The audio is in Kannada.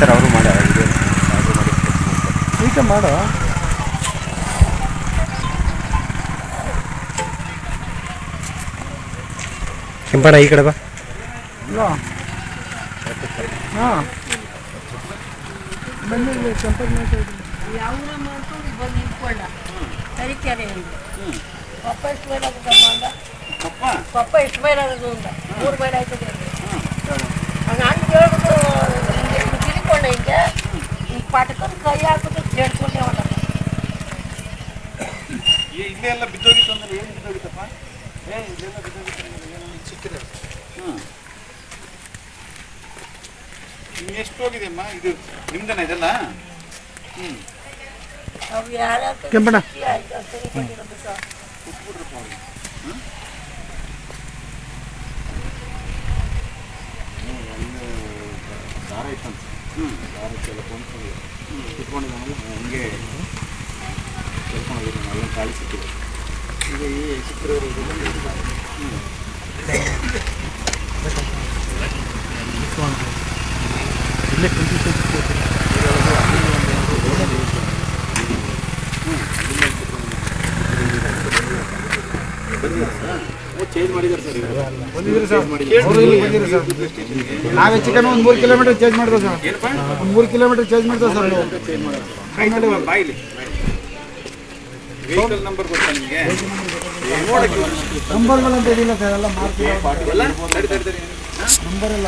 ಥರ ಅವರು ಮಾಡಿ ಈಗ ಮಾಡು. ಕೆಂಪಣ್ಣ ಈ ಕಡೆ ಬಾ. ಹಾಂ ಬನ್ನಿ ಸಂಪರ್ಕ ಮಾಡ್ತಾ ಯಾವನ ಮಾಡ್ಕೊಂಡು ಬಂದು ನಿಂತ್ಕೊಂಡ ಕರಿತಾರೆ ಪಪ್ಪ ಎಷ್ಟು ಬೇಡ ಆಗುತ್ತಮ್ಮ ಪಪ್ಪ ಎಷ್ಟು ಬೇಡ ಆಗೋದು ಅಂತ 3 ಬೇಡ ಆಯ್ತದೆ ನಾನು ಹೇಳ್ಬಿಟ್ಟು ತಿಳ್ಕೊಂಡೆ ಹಿಂಗೆ ಈ ಪಟ್ಕೊಂಡು ಕೈ ಹಾಕ್ಬಿಟ್ಟು ಜಡ್ಸ್ಕೊಂಡೆ ಹೊಂಟ ಇಲ್ಲೆಲ್ಲ ಬಿದ್ದೋಗಿತ್ತು ಅಂದ್ರೆ ಏನು ಬಿದ್ದೋಗಿತ್ತಪ್ಪ? ಇಲ್ಲೆಲ್ಲ ಬಿದ್ದೋಗಿತ್ತು ಸಿಕ್ಕಿದೆ. ಎಷ್ಟು ಹೋಗಿದೆಯಮ್ಮ? ಇದು ನಿಮ್ದನ ಇದೆಲ್ಲ? ಅವು ಯಾರ್ಯಾರು ಕೆಂಪಣ್ಣ ಸರಿ ಬಂದಿರೋದಕ್ಕೆ ದಾರ ಇತ್ತಂತ ದಾರಕ್ಕೆಲ್ಲ ಕೊಂಡ್ಕೊಂಡು ಕುತ್ಕೊಂಡಿದ್ದಾನಲ್ಲ ಹಂಗೆ ಕೇಳ್ಕೊಂಡು ಅಲ್ಲ ಕಾಳಿ ಸಿಕ್ಕಿದೆ. ಈಗ ಈ ಚಿತ್ರವರು ಚೇಂಜ್ ಮಾಡಿದ್ದಾರೆ ಸರ್. ಬಂದಿದ್ದೀರಿ ಸರ್, ಅವರು ಇಲ್ಲಿ ಬಂದಿರಿ ಸರ್. ನಾವೇ ಚಿಕನ್ ಒಂದು 3 ಕಿಲೋಮೀಟರ್ ಚೇಂಜ್ ಮಾಡ್ತೇವೆ ಸರ್. ಒಂದು 3 ಕಿಲೋಮೀಟರ್ ಚೇಂಜ್ ಮಾಡ್ತೇವೆ ಸರ್. ಬಾಯಿಲಿ ವೆಹಿಕಲ್ ನಂಬರ್ ಗೊತ್ತಾ ನಿಮಗೆ? ನಂಬರ್ಗಳಂತ ಏನಿಲ್ಲ ಸರ್, ಎಲ್ಲ ಮಾಡ್ತೀವಿ. ನಂಬರ್ ಎಲ್ಲ